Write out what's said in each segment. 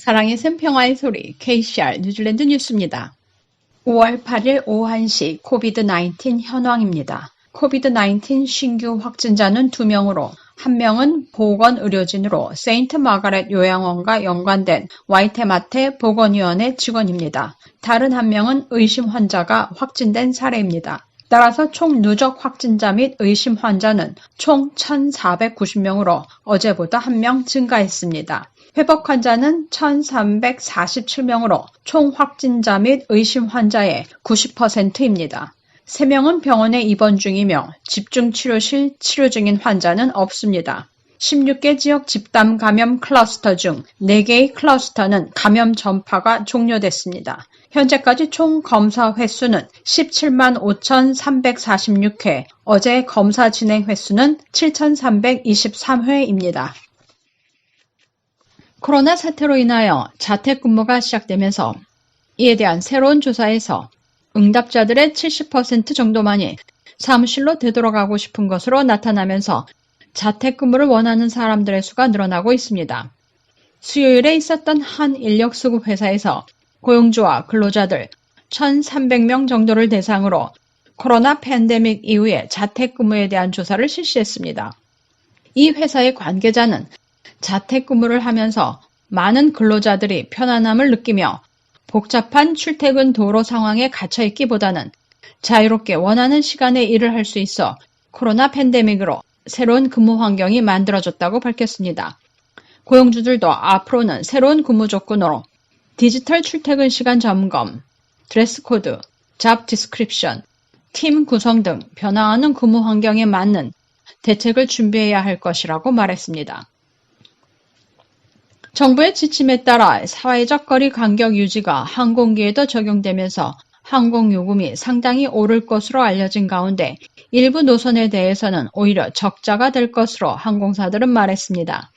사랑의 샘 평화의 소리 KCR 뉴질랜드 뉴스입니다. 5월 8일 오후 1시 코비드-19 현황입니다. 코비드-19 신규 확진자는 2명으로 한 명은 보건의료진으로 세인트 마가렛 요양원과 연관된 와이테마테 보건위원회 직원입니다. 다른 한 명은 의심 환자가 확진된 사례입니다. 따라서 총 누적 확진자 및 의심 환자는 총 1,490명으로 어제보다 1명 증가했습니다. 회복 환자는 1,347명으로 총 확진자 및 의심 환자의 90%입니다. 3명은 병원에 입원 중이며 집중치료실 치료 중인 환자는 없습니다. 16개 지역 집단 감염 클러스터 중 4개의 클러스터는 감염 전파가 종료됐습니다. 현재까지 총 검사 횟수는 17만 5,346회, 어제 검사 진행 횟수는 7,323회입니다. 코로나 사태로 인하여 자택근무가 시작되면서 이에 대한 새로운 조사에서 응답자들의 70% 정도만이 사무실로 되돌아가고 싶은 것으로 나타나면서 자택근무를 원하는 사람들의 수가 늘어나고 있습니다. 수요일에 있었던 한 인력수급 회사에서 고용주와 근로자들 1,300명 정도를 대상으로 코로나 팬데믹 이후에 자택근무에 대한 조사를 실시했습니다. 이 회사의 관계자는 자택근무를 하면서 많은 근로자들이 편안함을 느끼며 복잡한 출퇴근 도로 상황에 갇혀있기보다는 자유롭게 원하는 시간에 일을 할 수 있어 코로나 팬데믹으로 새로운 근무 환경이 만들어졌다고 밝혔습니다. 고용주들도 앞으로는 새로운 근무 조건으로 디지털 출퇴근 시간 점검, 드레스 코드, 잡 디스크립션, 팀 구성 등 변화하는 근무 환경에 맞는 대책을 준비해야 할 것이라고 말했습니다. 정부의 지침에 따라 사회적 거리 간격 유지가 항공기에도 적용되면서 항공요금이 상당히 오를 것으로 알려진 가운데 일부 노선에 대해서는 오히려 적자가 될 것으로 항공사들은 말했습니다.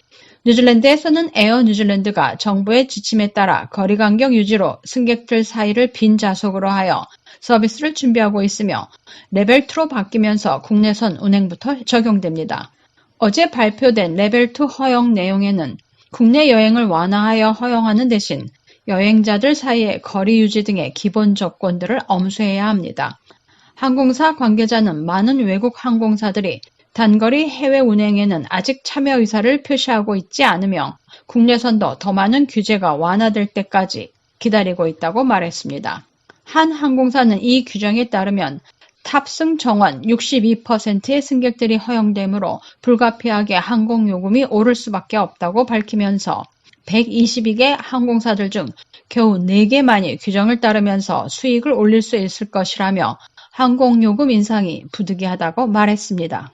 뉴질랜드에서는 에어 뉴질랜드가 정부의 지침에 따라 거리 간격 유지로 승객들 사이를 빈 좌석으로 하여 서비스를 준비하고 있으며 레벨 2로 바뀌면서 국내선 운행부터 적용됩니다. 어제 발표된 레벨 2 허용 내용에는 국내 여행을 완화하여 허용하는 대신 여행자들 사이의 거리 유지 등의 기본 조건들을 엄수해야 합니다. 항공사 관계자는 많은 외국 항공사들이 단거리 해외 운행에는 아직 참여 의사를 표시하고 있지 않으며 국내선도 더 많은 규제가 완화될 때까지 기다리고 있다고 말했습니다. 한 항공사는 이 규정에 따르면 탑승 정원 62%의 승객들이 허용되므로 불가피하게 항공요금이 오를 수밖에 없다고 밝히면서 122개 항공사들 중 겨우 4개만이 규정을 따르면서 수익을 올릴 수 있을 것이라며 항공요금 인상이 부득이하다고 말했습니다.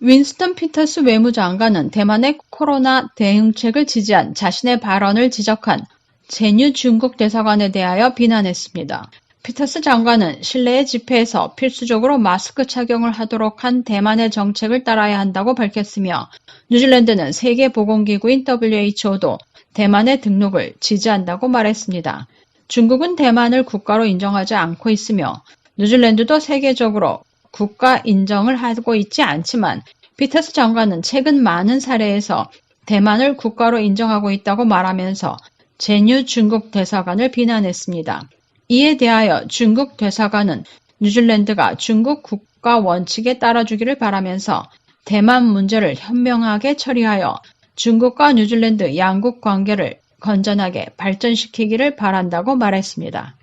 윈스턴 피터스 외무장관은 대만의 코로나 대응책을 지지한 자신의 발언을 지적한 제뉴 중국 대사관에 대하여 비난했습니다. 피터스 장관은 실내의 집회에서 필수적으로 마스크 착용을 하도록 한 대만의 정책을 따라야 한다고 밝혔으며 뉴질랜드는 세계보건기구인 WHO도 대만의 등록을 지지한다고 말했습니다. 중국은 대만을 국가로 인정하지 않고 있으며 뉴질랜드도 세계적으로 국가 인정을 하고 있지 않지만 피터스 장관은 최근 많은 사례에서 대만을 국가로 인정하고 있다고 말하면서 제뉴 중국 대사관을 비난했습니다. 이에 대하여 중국 대사관은 뉴질랜드가 중국 국가 원칙에 따라주기를 바라면서 대만 문제를 현명하게 처리하여 중국과 뉴질랜드 양국 관계를 건전하게 발전시키기를 바란다고 말했습니다.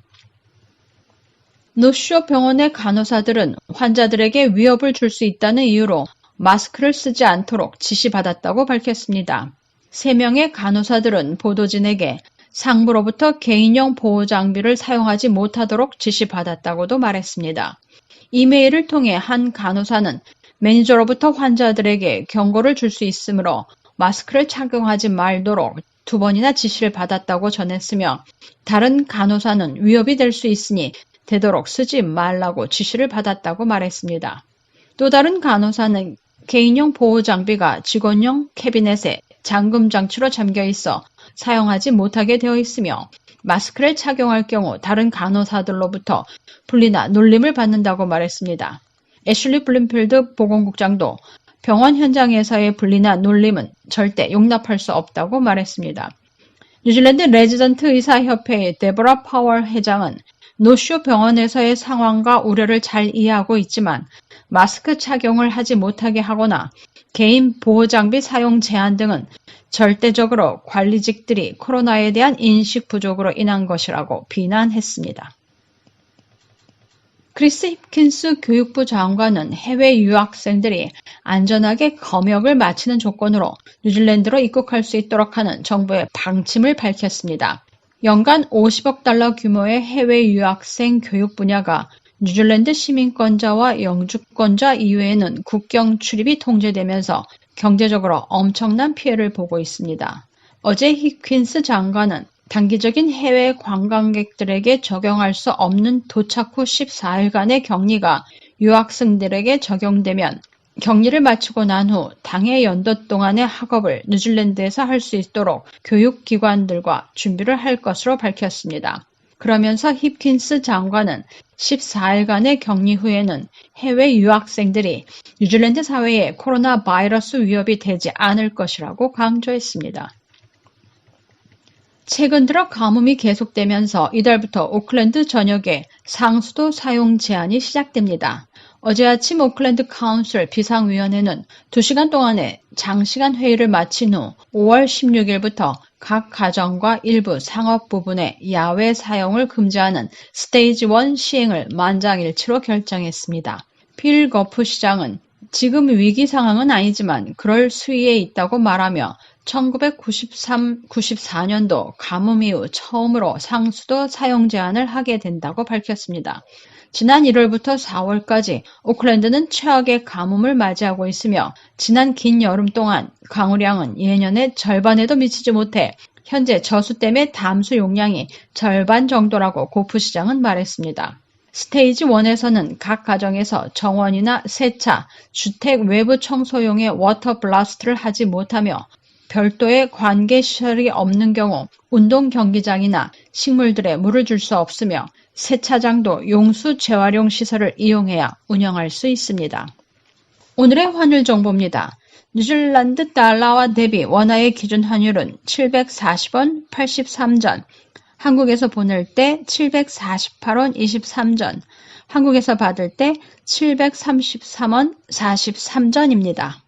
노쇼 병원의 간호사들은 환자들에게 위협을 줄 수 있다는 이유로 마스크를 쓰지 않도록 지시받았다고 밝혔습니다. 3명의 간호사들은 보도진에게 상부로부터 개인용 보호장비를 사용하지 못하도록 지시받았다고도 말했습니다. 이메일을 통해 한 간호사는 매니저로부터 환자들에게 경고를 줄 수 있으므로 마스크를 착용하지 말도록 2번이나 지시를 받았다고 전했으며 다른 간호사는 위협이 될 수 있으니 되도록 쓰지 말라고 지시를 받았다고 말했습니다. 또 다른 간호사는 개인용 보호장비가 직원용 캐비넷에 잠금 장치로 잠겨 있어 사용하지 못하게 되어 있으며 마스크를 착용할 경우 다른 간호사들로부터 분리나 놀림을 받는다고 말했습니다. 애슐리 블룸필드 보건국장도 병원 현장에서의 분리나 놀림은 절대 용납할 수 없다고 말했습니다. 뉴질랜드 레지던트 의사협회의 데보라 파월 회장은 노쇼 병원에서의 상황과 우려를 잘 이해하고 있지만 마스크 착용을 하지 못하게 하거나 개인 보호장비 사용 제한 등은 절대적으로 관리직들이 코로나에 대한 인식 부족으로 인한 것이라고 비난했습니다. 크리스 힙킨스 교육부 장관은 해외 유학생들이 안전하게 검역을 마치는 조건으로 뉴질랜드로 입국할 수 있도록 하는 정부의 방침을 밝혔습니다. 연간 50억 달러 규모의 해외 유학생 교육 분야가 뉴질랜드 시민권자와 영주권자 이외에는 국경 출입이 통제되면서 경제적으로 엄청난 피해를 보고 있습니다. 어제 힙킨스 장관은 단기적인 해외 관광객들에게 적용할 수 없는 도착 후 14일간의 격리가 유학생들에게 적용되면 격리를 마치고 난 후 당해 연도 동안의 학업을 뉴질랜드에서 할 수 있도록 교육기관들과 준비를 할 것으로 밝혔습니다. 그러면서 힙킨스 장관은 14일간의 격리 후에는 해외 유학생들이 뉴질랜드 사회에 코로나 바이러스 위협이 되지 않을 것이라고 강조했습니다. 최근 들어 가뭄이 계속되면서 이달부터 오클랜드 전역에 상수도 사용 제한이 시작됩니다. 어제 아침 오클랜드 카운슬 비상위원회는 2시간 동안의 장시간 회의를 마친 후 5월 16일부터 각 가정과 일부 상업 부분의 야외 사용을 금지하는 스테이지 1 시행을 만장일치로 결정했습니다. 필 거프 시장은 지금 위기 상황은 아니지만 그럴 수위에 있다고 말하며 1993-94년도 가뭄 이후 처음으로 상수도 사용 제한을 하게 된다고 밝혔습니다. 지난 1월부터 4월까지 오클랜드는 최악의 가뭄을 맞이하고 있으며 지난 긴 여름 동안 강우량은 예년의 절반에도 미치지 못해 현재 저수댐의 담수 용량이 절반 정도라고 고프 시장은 말했습니다. 스테이지 1에서는 각 가정에서 정원이나 세차, 주택 외부 청소용의 워터 블라스트를 하지 못하며 별도의 관계시설이 없는 경우 운동 경기장이나 식물들에 물을 줄 수 없으며 세차장도 용수 재활용 시설을 이용해야 운영할 수 있습니다. 오늘의 환율 정보입니다. 뉴질랜드 달러와 대비 원화의 기준 환율은 740원 83전, 한국에서 보낼 때 748원 23전, 한국에서 받을 때 733원 43전입니다.